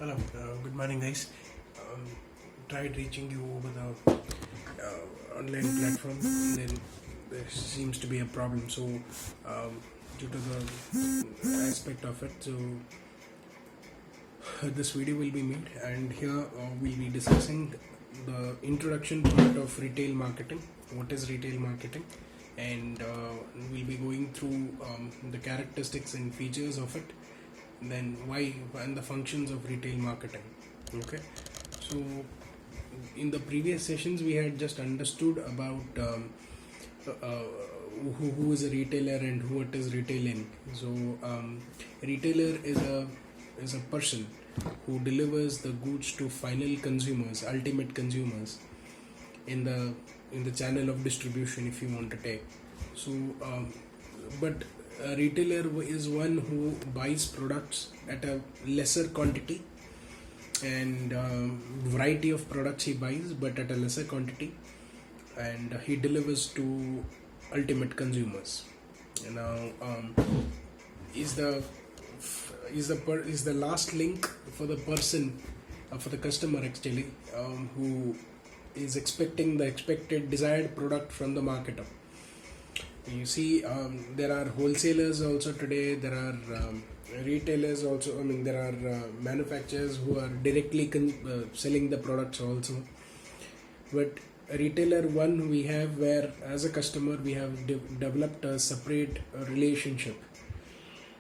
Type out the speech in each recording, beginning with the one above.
Hello, good morning, guys. Um, Tried reaching you over the online platform, then there seems to be a problem. So, due to the aspect of it, this video will be made, and here we'll be discussing the introduction part of retail marketing. What is retail marketing? And we'll be going through the characteristics and features of it, then why and the functions of retail marketing. Okay, so in the previous sessions we had just understood about who is a retailer and who it is retailing. So retailer is a person who delivers the goods to final consumers, ultimate consumers, in the channel of distribution, if you want to take. So but a retailer is one who buys products at a lesser quantity, and variety of products he buys but at a lesser quantity, and he delivers to ultimate consumers. Now is the last link for the person, for the customer actually, who is expecting the expected desired product from the marketer. You see, there are wholesalers also today, there are retailers also. I mean, there are manufacturers who are directly selling the products also. But a retailer one we have, where as a customer we have developed a separate relationship,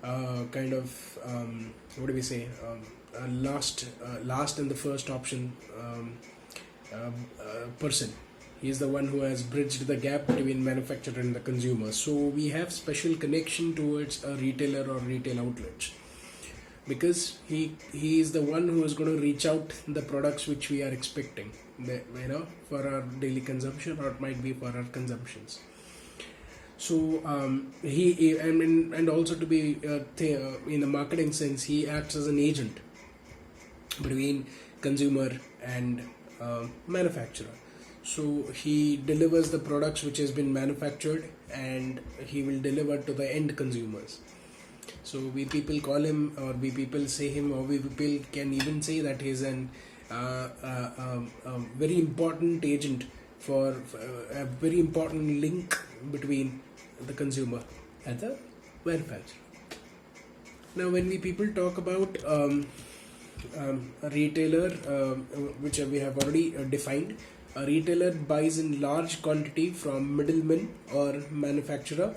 kind of what do we say, last and the first option person. He is the one who has bridged the gap between manufacturer and the consumer. So we have special connection towards a retailer or retail outlets, because he is the one who is going to reach out the products which we are expecting, for our daily consumption, or it might be for our consumptions. So and also to be in a marketing sense, he acts as an agent between consumer and manufacturer. So he delivers the products which has been manufactured, and he will deliver to the end consumers. So we people call him, or we people say him, or we people can even say that he is an very important agent, for a very important link between the consumer and the manufacturer. Now when we people talk about a retailer, which we have already defined, a retailer buys in large quantity from middlemen or manufacturer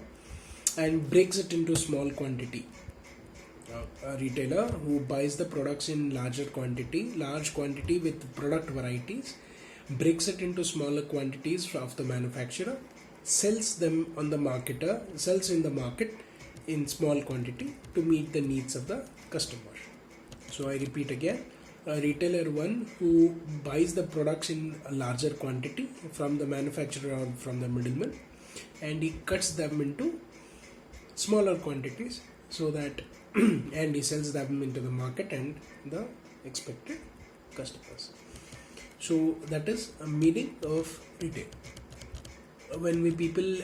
and breaks it into small quantity. A retailer who buys the products in large quantity with product varieties, breaks it into smaller quantities of the manufacturer, sells them on the sells in the market in small quantity to meet the needs of the customer. So I repeat again, a retailer one who buys the products in a larger quantity from the manufacturer or from the middleman, and he cuts them into smaller quantities, so that and he sells them into the market and the expected customers. So that is a meaning of retail. When we people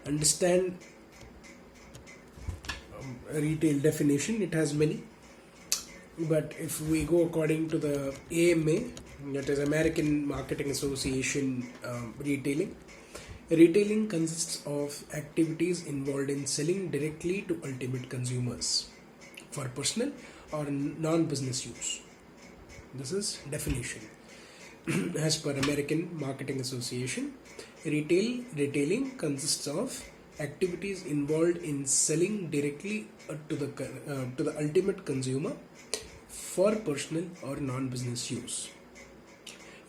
understand retail definition, it has many, but if we go according to the AMA, that is American Marketing Association, retailing consists of activities involved in selling directly to ultimate consumers for personal or non-business use. This is definition. As per American Marketing Association, retailing consists of activities involved in selling directly to the ultimate consumer for personal or non-business use.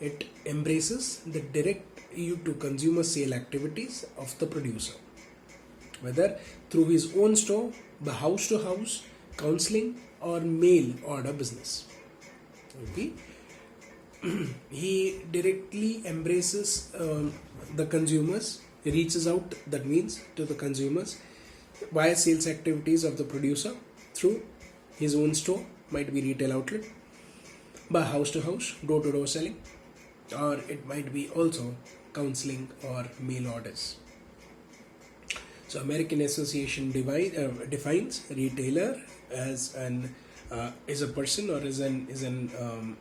It embraces the direct to consumer sale activities of the producer, whether through his own store, the house to house, counseling, or mail order business. Okay. He directly embraces the consumers, reaches out, that means to the consumers, via sales activities of the producer through his own store, might be retail outlet, by house to house, door to door selling, or it might be also counseling or mail orders. So American Association defines retailer as an is a person or is an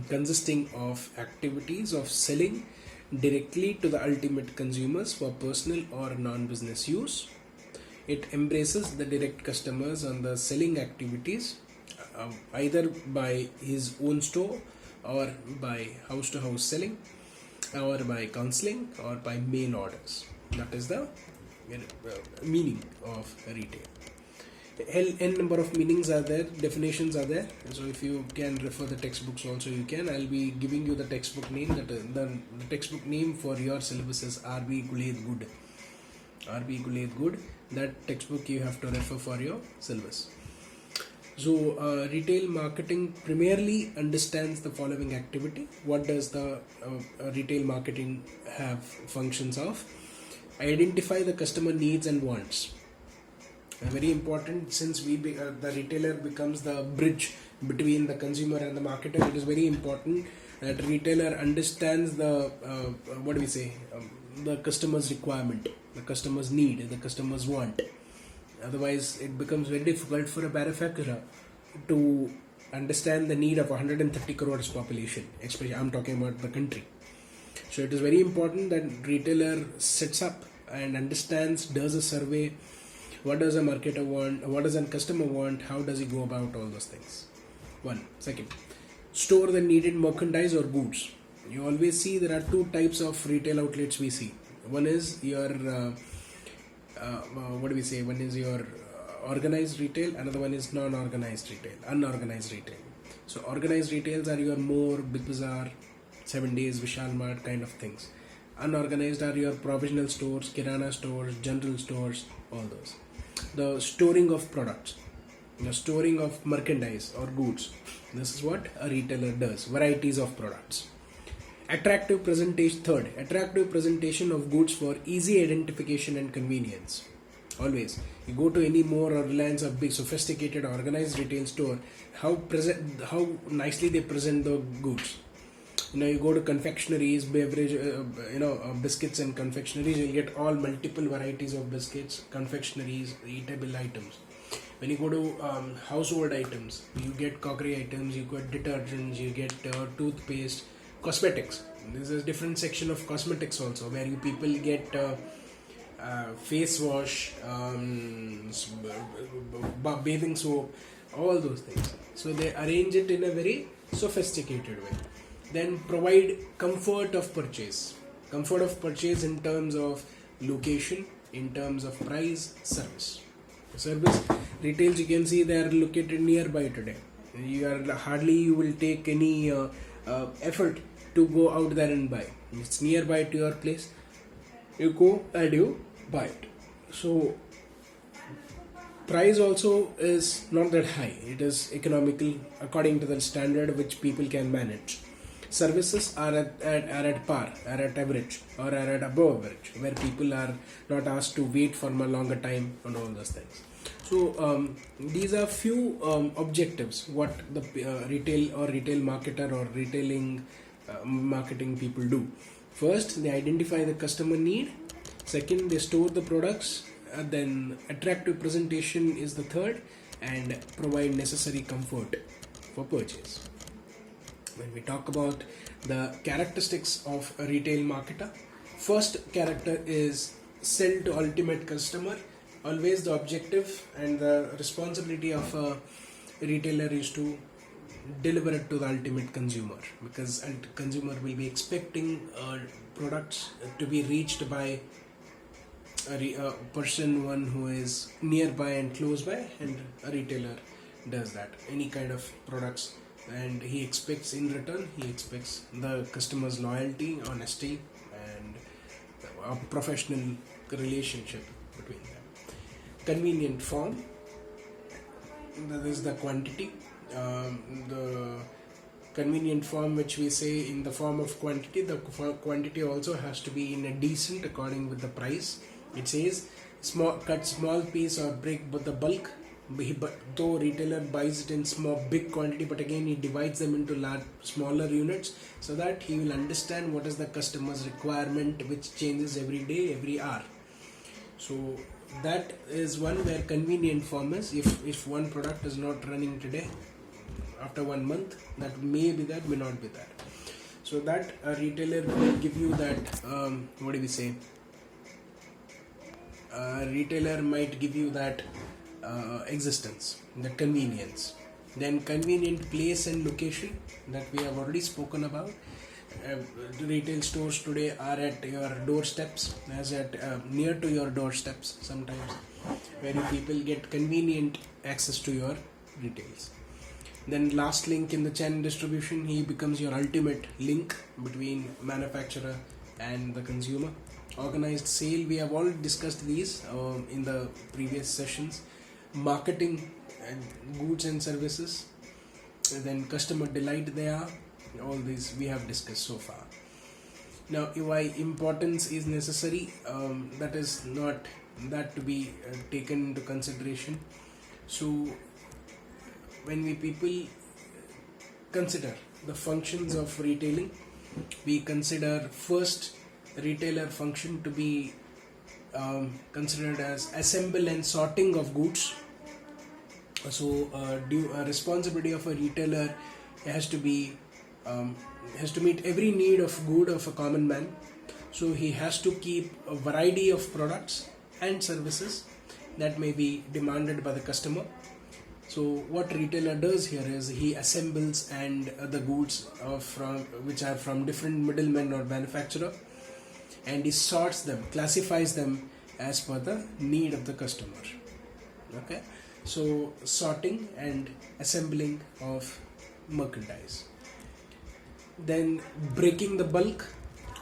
consisting of activities of selling directly to the ultimate consumers for personal or non-business use. It embraces the direct customers on the selling activities, either by his own store or by house to house selling or by counseling or by mail orders. That is the meaning of retail. N number of meanings are there, definitions are there. So if you can refer the textbooks also, you can. I'll be giving you the textbook name. The textbook name for your syllabus is R.B. Guled Good. R.B. Guled Good. That textbook you have to refer for your syllabus. So retail marketing primarily understands the following activity. What does the retail marketing have functions of? Identify the customer needs and wants. Very important, since the retailer becomes the bridge between the consumer and the marketer. It is very important that retailer understands the the customer's requirement, the customer's need, the customer's want. Otherwise it becomes very difficult for a manufacturer to understand the need of 130 crores population, especially I'm talking about the country. So it is very important that retailer sets up and understands, does a survey. What does a marketer want? What does a customer want? How does he go about all those things? One. Second, store the needed merchandise or goods. You always see there are two types of retail outlets we see. One is your One is your organized retail. Another one is non-organized retail, unorganized retail. So organized retails are your more Big Bazaar, 7 Days, Vishal Mart kind of things. Unorganized are your provisional stores, kirana stores, general stores, all those. The storing of products, the storing of merchandise or goods. This is what a retailer does. Varieties of products. Attractive presentation. Third, attractive presentation of goods for easy identification and convenience. Always, you go to any more or Reliance or big sophisticated organized retail store, how nicely they present the goods. You go to confectionaries, beverage, biscuits and confectionaries, you'll get all multiple varieties of biscuits, confectionaries, eatable items. When you go to household items, you get crockery items, you get detergents, you get toothpaste, cosmetics. There's a different section of cosmetics also, where you people get face wash, bathing soap, all those things. So they arrange it in a very sophisticated way. Then provide comfort of purchase. Comfort of purchase in terms of location, in terms of price, service. Service retails, you can see they are located nearby today. You will take any effort to go out there and buy. It's nearby to your place. You go and you buy it. So price also is not that high. It is economical according to the standard which people can manage. Services are at par, are at average, or are at above average, where people are not asked to wait for a longer time and all those things. So these are few objectives what the retail or retail marketer or retailing marketing people do. First, they identify the customer need. Second, they store the products. Then attractive presentation is the third, and provide necessary comfort for purchase. When we talk about the characteristics of a retail marketer, first character is sell to ultimate customer. Always the objective and the responsibility of a retailer is to deliver it to the ultimate consumer, because consumer will be expecting products to be reached by a person, one who is nearby and close by, and a retailer does that. Any kind of products, and he expects in return, he expects the customer's loyalty, honesty, and a professional relationship between them. Convenient form, that is the quantity. The convenient form which we say in the form of quantity, the quantity also has to be in a decent according with the price. It says cut small piece or break but the bulk. But though retailer buys it in big quantity, but again he divides them into smaller units, so that he will understand what is the customer's requirement, which changes every day, every hour. So that is one where convenient form is, if one product is not running today, after 1 month, that may be that, may not be that. So that a retailer will give you that, what do we say? A retailer might give you that existence, the convenience. Then convenient place and location, that we have already spoken about. Retail stores today are at your doorsteps, as at near to your doorsteps sometimes, where people get convenient access to your retails. Then last link in the chain distribution, he becomes your ultimate link between manufacturer and the consumer. Organized sale, we have all discussed these in the previous sessions. Marketing and goods and services, and then customer delight, they are all these we have discussed so far. Now why importance is necessary, that is not that to be taken into consideration. So when we people consider the functions of retailing, we consider first retailer function to be considered as assemble and sorting of goods. So responsibility of a retailer has to be has to meet every need of good of a common man. So he has to keep a variety of products and services that may be demanded by the customer. So what retailer does here is he assembles and the goods which are from different middlemen or manufacturer, and he sorts them, classifies them as per the need of the customer. Okay, so sorting and assembling of merchandise. Then breaking the bulk.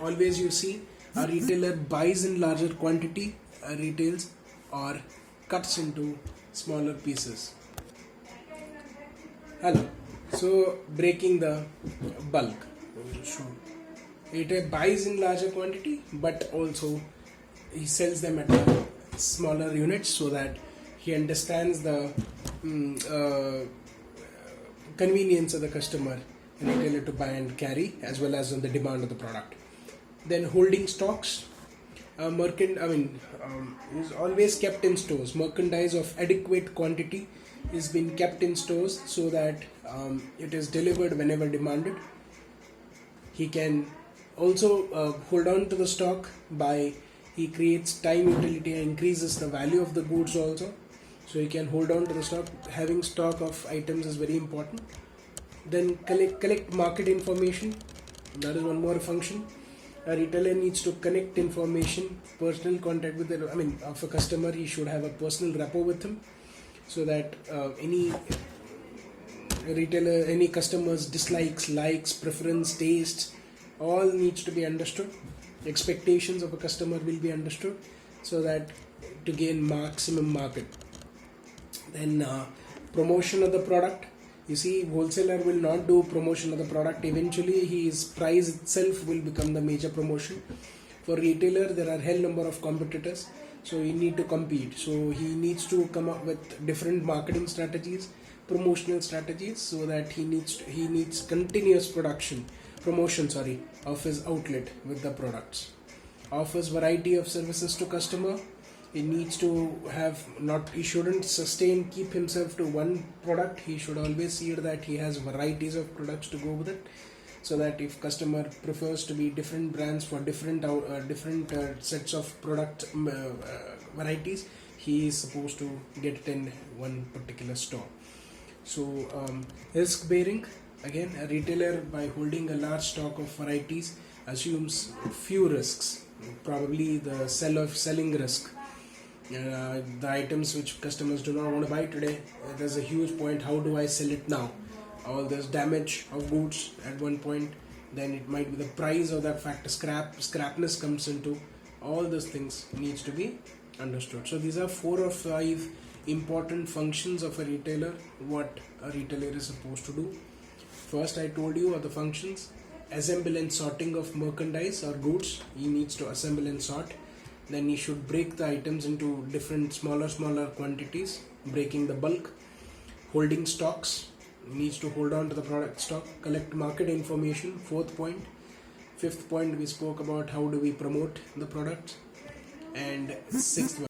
Always you see a retailer buys in larger quantity, retails or cuts into smaller pieces. Hello. So breaking the bulk. It buys in larger quantity, but also he sells them at smaller units, so that he understands the convenience of the customer, retailer, to buy and carry, as well as on the demand of the product. Then holding stocks. Is always kept in stores. Merchandise of adequate quantity is being kept in stores, so that it is delivered whenever demanded. He can also hold on to the stock by he creates time utility and increases the value of the goods also. So he can hold on to the stock. Having stock of items is very important. Then collect market information. That is one more function. A retailer needs to connect information, personal contact with of a customer. He should have a personal rapport with him, so that any retailer, any customer's dislikes, likes, preference, tastes, all needs to be understood. Expectations of a customer will be understood, so that to gain maximum market. Then promotion of the product. You see, wholesaler will not do promotion of the product. Eventually his price itself will become the major promotion. For retailer, there are hell number of competitors, so he need to compete. So he needs to come up with different marketing strategies, promotional strategies, so that he needs continuous promotion of his outlet with the products. Offers variety of services to customer. He needs to he shouldn't keep himself to one product. He should always see that he has varieties of products to go with it, so that if customer prefers to be different brands for different sets of product varieties, he is supposed to get it in one particular store. So risk bearing. Again, a retailer, by holding a large stock of varieties, assumes few risks. Probably the selling risk. The items which customers do not want to buy today, there's a huge point. How do I sell it now? All this damage of goods at one point. Then it might be the price of that factor. Scrapness comes into. All those things needs to be understood. So these are 4 or 5 important functions of a retailer. What a retailer is supposed to do. First, I told you are the functions. Assemble and sorting of merchandise or goods. He needs to assemble and sort. Then he should break the items into different smaller quantities, breaking the bulk. Holding stocks. He needs to hold on to the product stock. Collect market information. 4th point. 5th point, we spoke about how do we promote the product. And 6th one.